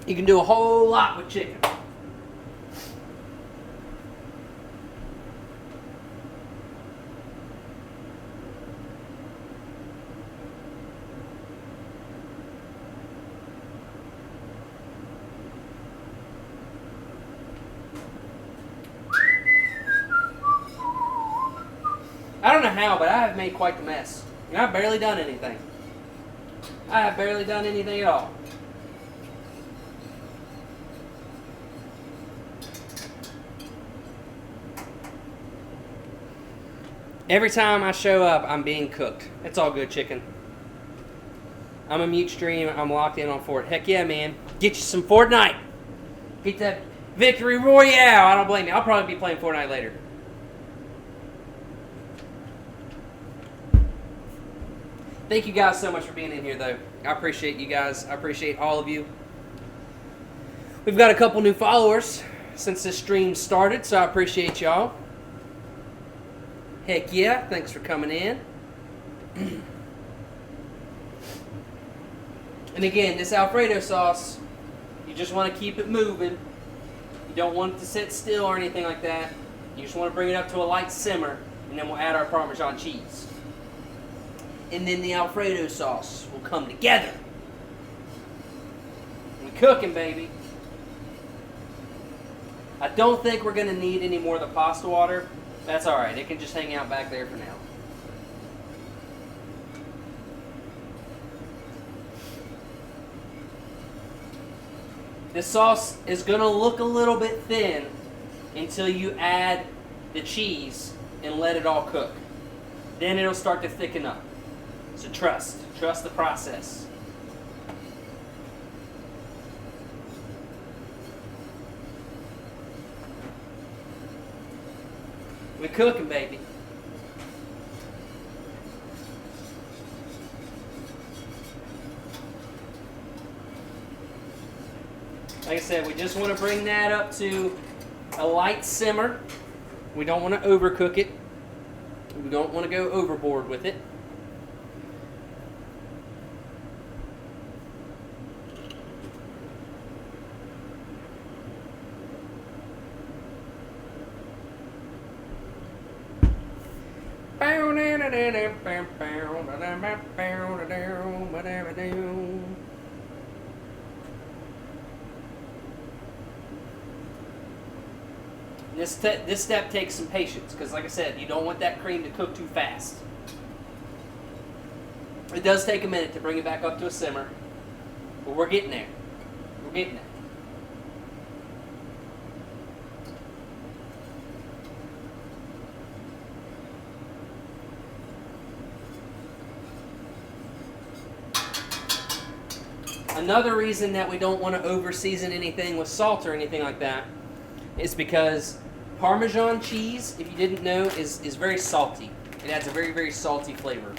You can do a whole lot with chicken. I don't know how, but I have made quite the mess. And I've barely done anything. I have barely done anything at all. Every time I show up, I'm being cooked. It's all good, chicken. I'm a mute stream. I'm locked in on Fort. Heck yeah, man. Get you some Fortnite. Get that Victory Royale. I don't blame you. I'll probably be playing Fortnite later. Thank you guys so much for being in here, though. I appreciate you guys. I appreciate all of you. We've got a couple new followers since this stream started, so I appreciate y'all. Heck yeah. Thanks for coming in. And again, this Alfredo sauce, you just want to keep it moving. You don't want it to sit still or anything like that. You just want to bring it up to a light simmer, and then we'll add our Parmesan cheese. And then the Alfredo sauce will come together. We're cooking, baby. I don't think we're going to need any more of the pasta water. That's alright. It can just hang out back there for now. This sauce is going to look a little bit thin until you add the cheese and let it all cook. Then it'll start to thicken up. So trust the process. We're cooking, baby. Like I said, we just want to bring that up to a light simmer. We don't want to overcook it. We don't want to go overboard with it. This step takes some patience because, like I said, you don't want that cream to cook too fast. It does take a minute to bring it back up to a simmer, but we're getting there. We're getting there. Another reason that we don't want to over-season anything with salt or anything like that is because Parmesan cheese, if you didn't know, is very salty. It adds a very, very salty flavor.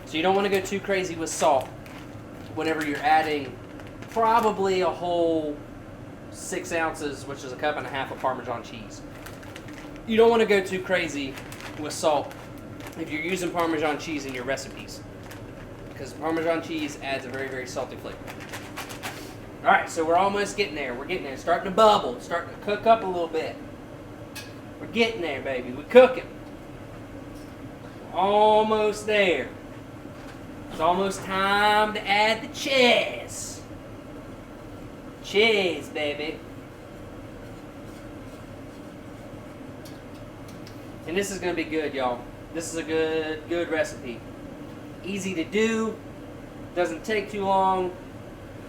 So you don't want to go too crazy with salt whenever you're adding probably a whole 6 ounces, which is a cup and a half of Parmesan cheese. You don't want to go too crazy with salt if you're using Parmesan cheese in your recipes, because Parmesan cheese adds a very, very salty flavor. Alright, so we're almost getting there. We're getting there. It's starting to bubble. It's starting to cook up a little bit. We're getting there, baby. We're cooking. Almost there. It's almost time to add the cheese. Cheese, baby. And this is going to be good, y'all. This is a good recipe. Easy to do. Doesn't take too long.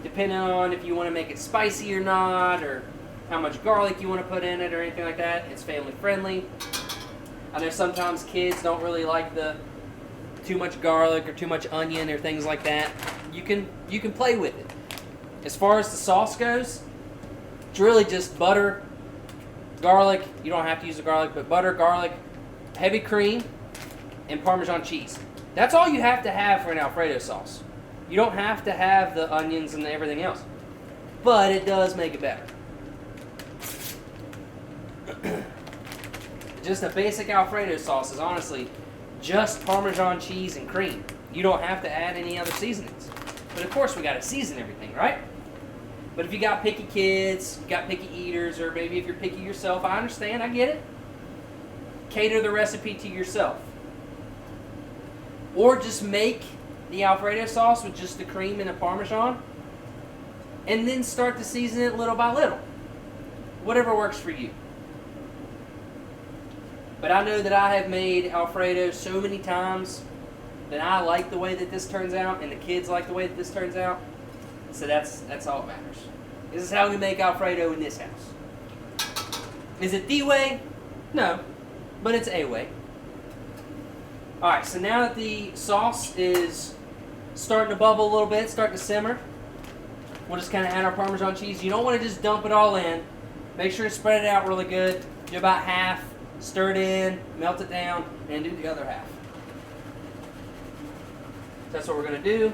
Depending on if you want to make it spicy or not, or how much garlic you want to put in it or anything like that. It's family friendly. I know sometimes kids don't really like the too much garlic or too much onion or things like that. You can play with it. As far as the sauce goes, It's really just butter, garlic. You don't have to use the garlic, but butter, garlic, heavy cream, and Parmesan cheese. That's all you have to have for an Alfredo sauce. You don't have to have the onions and everything else, but it does make it better. Just a basic Alfredo sauce is honestly just Parmesan cheese and cream. You don't have to add any other seasonings. But of course we gotta season everything, right? But if you got picky kids, you got picky eaters, or maybe if you're picky yourself, I understand, I get it. Cater the recipe to yourself. Or just make the Alfredo sauce with just the cream and the Parmesan, and then start to season it little by little. Whatever works for you. But I know that I have made Alfredo so many times that I like the way that this turns out, and the kids like the way that this turns out. So that's all that matters. This is how we make Alfredo in this house. Is it the way? No, but it's a way. Alright, so now that the sauce is starting to bubble a little bit, starting to simmer, we'll just kind of add our Parmesan cheese. You don't want to just dump it all in. Make sure to spread it out really good. Do about half, stir it in, melt it down, and do the other half. So that's what we're going to do.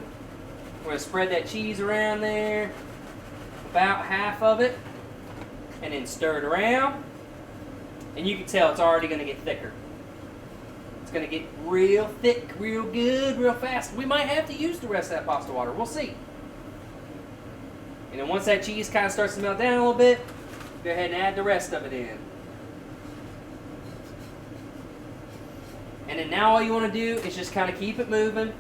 We're going to spread that cheese around there, about half of it, and then stir it around. And you can tell it's already going to get thicker. It's going to get real thick, real good, real fast. We might have to use the rest of that pasta water. We'll see. And then once that cheese kind of starts to melt down a little bit, go ahead and add the rest of it in. And then now all you want to do is just kind of keep it moving.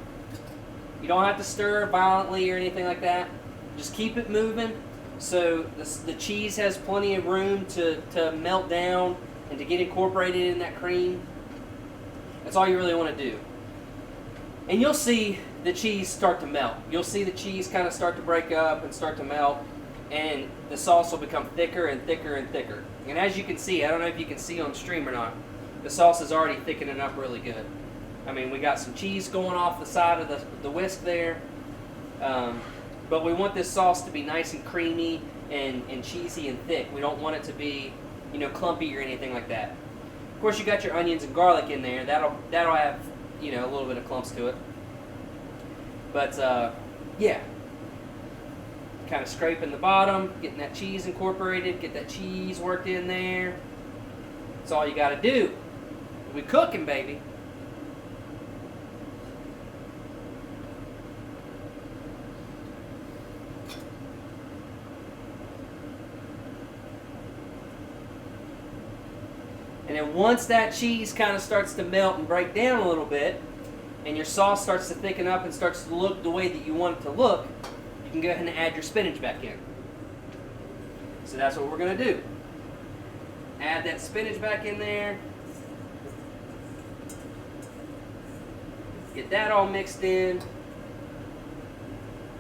You don't have to stir violently or anything like that. Just keep it moving so the cheese has plenty of room to melt down and to get incorporated in that cream. That's all you really want to do. And you'll see the cheese start to melt. You'll see the cheese kind of start to break up and start to melt, and the sauce will become thicker and thicker and thicker. And as you can see, I don't know if you can see on stream or not, the sauce is already thickening up really good. I mean, we got some cheese going off the side of the whisk there, but we want this sauce to be nice and creamy and cheesy and thick. We don't want it to be, clumpy or anything like that. Of course, you got your onions and garlic in there. That'll have, a little bit of clumps to it. But yeah, kind of scraping the bottom, getting that cheese incorporated, get that cheese worked in there. That's all you got to do. We cooking, baby. And then once that cheese kind of starts to melt and break down a little bit, and your sauce starts to thicken up and starts to look the way that you want it to look, you can go ahead and add your spinach back in. So that's what we're going to do. Add that spinach back in there. Get that all mixed in.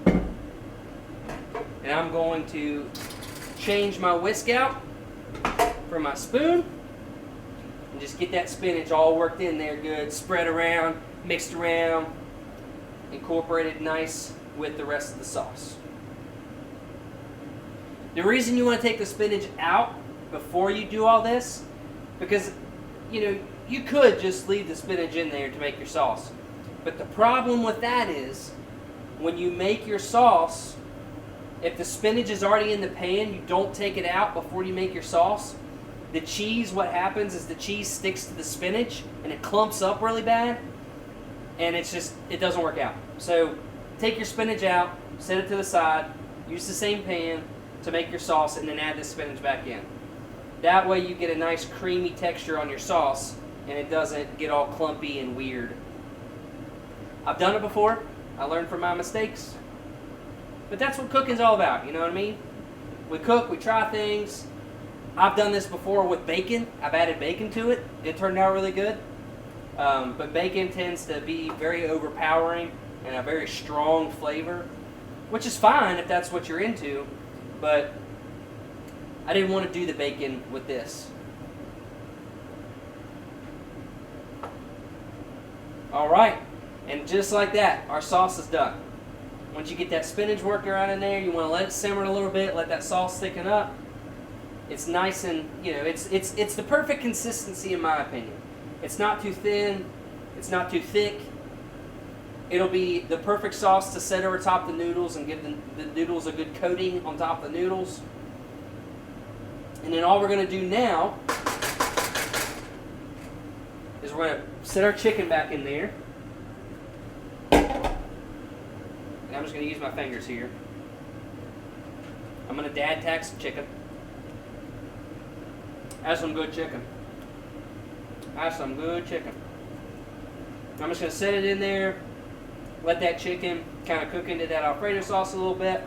And I'm going to change my whisk out for my spoon. And just get that spinach all worked in there good, spread around, mixed around, incorporated nice with the rest of the sauce. The reason you want to take the spinach out before you do all this, because you could just leave the spinach in there to make your sauce. But the problem with that is when you make your sauce, if the spinach is already in the pan, you don't take it out before you make your sauce. The cheese, what happens is the cheese sticks to the spinach and it clumps up really bad, and it doesn't work out. So take your spinach out, set it to the side, use the same pan to make your sauce, and then add the spinach back in. That way you get a nice creamy texture on your sauce and it doesn't get all clumpy and weird. I've done it before. I learned from my mistakes. But that's what cooking's all about, you know what I mean? We cook, we try things. I've done this before with bacon. I've added bacon to it. It turned out really good. But bacon tends to be very overpowering and a very strong flavor, which is fine if that's what you're into, but I didn't want to do the bacon with this. Alright, and just like that, our sauce is done. Once you get that spinach worked around in there, you want to let it simmer a little bit, let that sauce thicken up. It's nice and, it's the perfect consistency in my opinion. It's not too thin. It's not too thick. It'll be the perfect sauce to set over top the noodles and give the noodles a good coating on top of the noodles. And then all we're going to do now is we're going to set our chicken back in there. And I'm just going to use my fingers here. I'm going to dad tack some chicken. That's some good chicken. That's some good chicken. I'm just going to set it in there. Let that chicken kind of cook into that Alfredo sauce a little bit.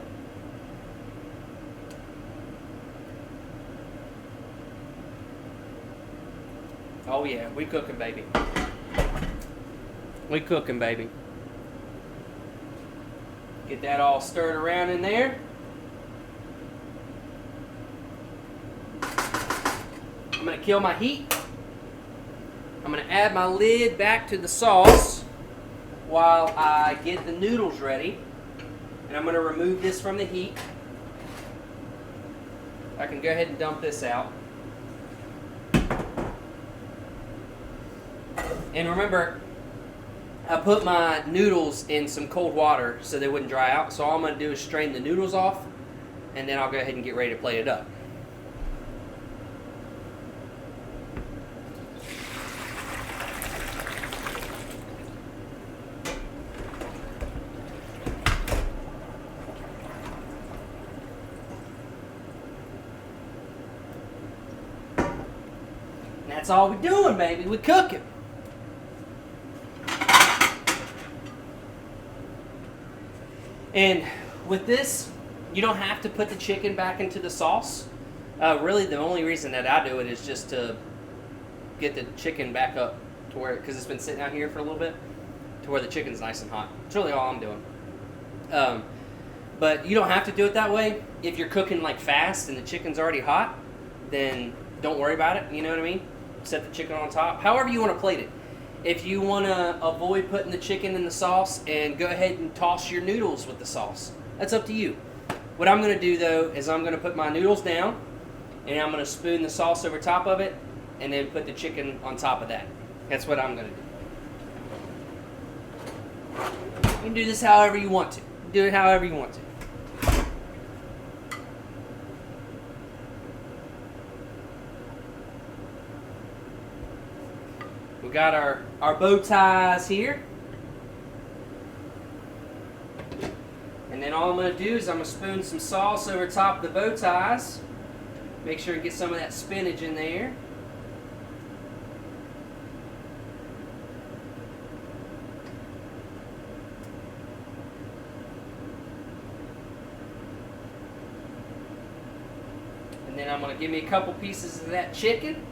Oh yeah, we cooking, baby. We cooking, baby. Get that all stirred around in there. I'm going to kill my heat. I'm going to add my lid back to the sauce while I get the noodles ready. And I'm going to remove this from the heat. I can go ahead and dump this out. And remember, I put my noodles in some cold water so they wouldn't dry out. So all I'm going to do is strain the noodles off, and then I'll go ahead and get ready to plate it up. And that's all we're doing, baby. We're cooking. And with this, you don't have to put the chicken back into the sauce. Really, the only reason that I do it is just to get the chicken back up to where, because it's been sitting out here for a little bit, to where the chicken's nice and hot. That's really all I'm doing. But you don't have to do it that way. If you're cooking like fast and the chicken's already hot, then don't worry about it. You know what I mean? Set the chicken on top. However you want to plate it. If you want to avoid putting the chicken in the sauce, and go ahead and toss your noodles with the sauce. That's up to you. What I'm going to do, though, is I'm going to put my noodles down, and I'm going to spoon the sauce over top of it, and then put the chicken on top of that. That's what I'm going to do. You can do this however you want to. Do it however you want to. We got our bow ties here. And then all I'm going to do is I'm going to spoon some sauce over top of the bow ties. Make sure to get some of that spinach in there. And then I'm going to give me a couple pieces of that chicken.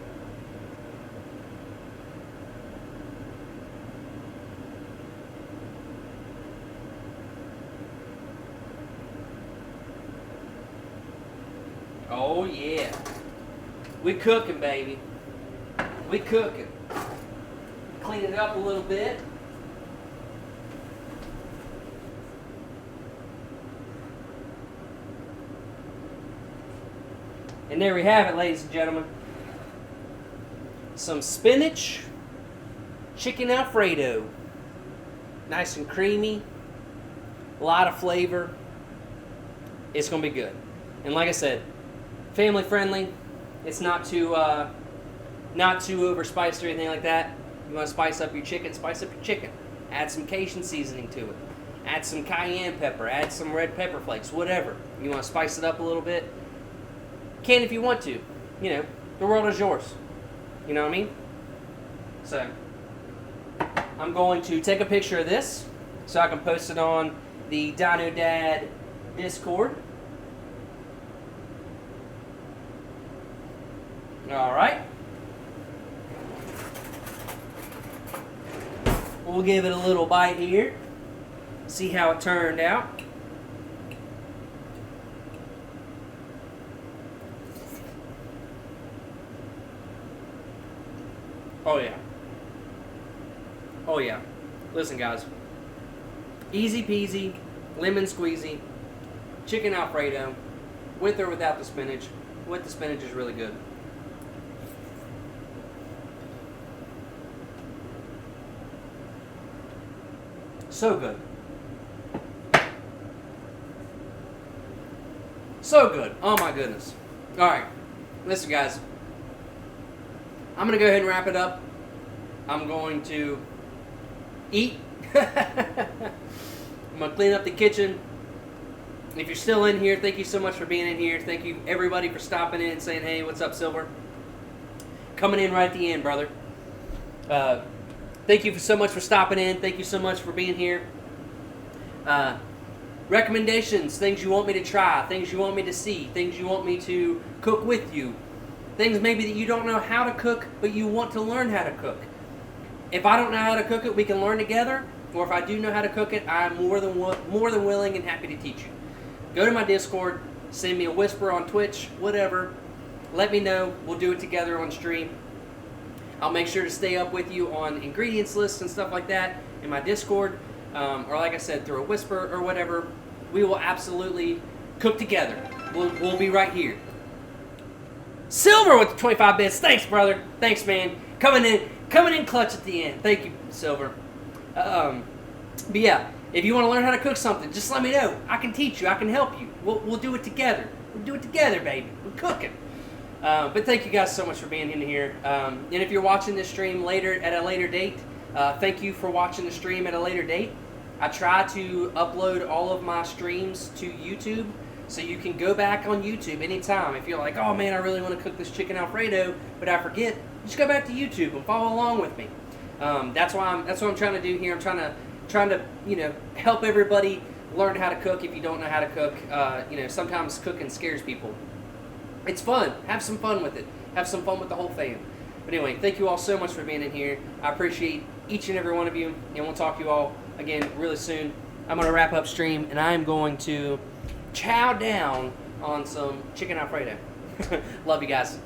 Oh yeah. We cooking, baby. We cooking. Clean it up a little bit. And there we have it, ladies and gentlemen. Some spinach, chicken Alfredo. Nice and creamy. A lot of flavor. It's going to be good. And like I said, family friendly. It's not too overspiced or anything like that. You want to spice up your chicken, spice up your chicken. Add some Cajun seasoning to it. Add some cayenne pepper. Add some red pepper flakes. Whatever. You want to spice it up a little bit. Can if you want to. You know, the world is yours. You know what I mean? So, I'm going to take a picture of this so I can post it on the Dino Dad Discord. Alright. We'll give it a little bite here. See how it turned out. Oh yeah. Oh yeah. Listen guys. Easy peasy, lemon squeezy, chicken Alfredo, with or without the spinach. with the spinach is really good. So good. So good. Oh my goodness. Alright. Listen, guys. I'm going to go ahead and wrap it up. I'm going to eat. I'm going to clean up the kitchen. If you're still in here, thank you so much for being in here. Thank you, everybody, for stopping in and saying, hey, what's up, Silver? Coming in right at the end, brother. Thank you so much for stopping in. Thank you so much for being here. Recommendations, things you want me to try, things you want me to see, things you want me to cook with you, things maybe that you don't know how to cook, but you want to learn how to cook. If I don't know how to cook it, we can learn together. Or if I do know how to cook it, I'm more than willing and happy to teach you. Go to my Discord, send me a whisper on Twitch, whatever. Let me know. We'll do it together on stream. I'll make sure to stay up with you on ingredients lists and stuff like that in my Discord. Or like I said, through a whisper or whatever. We will absolutely cook together. We'll be right here. Silver with the 25 bits. Thanks, brother. Thanks, man. Coming in clutch at the end. Thank you, Silver. But yeah, if you want to learn how to cook something, just let me know. I can teach you. I can help you. We'll do it together. We'll do it together, baby. We're cooking. But thank you guys so much for being in here. And if you're watching this stream at a later date, thank you for watching the stream at a later date. I try to upload all of my streams to YouTube, so you can go back on YouTube anytime. If you're like, oh man, I really want to cook this chicken Alfredo, but I forget, just go back to YouTube and follow along with me. That's what I'm trying to do here. I'm trying to help everybody learn how to cook. If you don't know how to cook, sometimes cooking scares people. It's fun. Have some fun with it. Have some fun with the whole fam. But anyway, thank you all so much for being in here. I appreciate each and every one of you, and we'll talk to you all again really soon. I'm going to wrap up stream, and I'm going to chow down on some chicken Alfredo. Love you guys.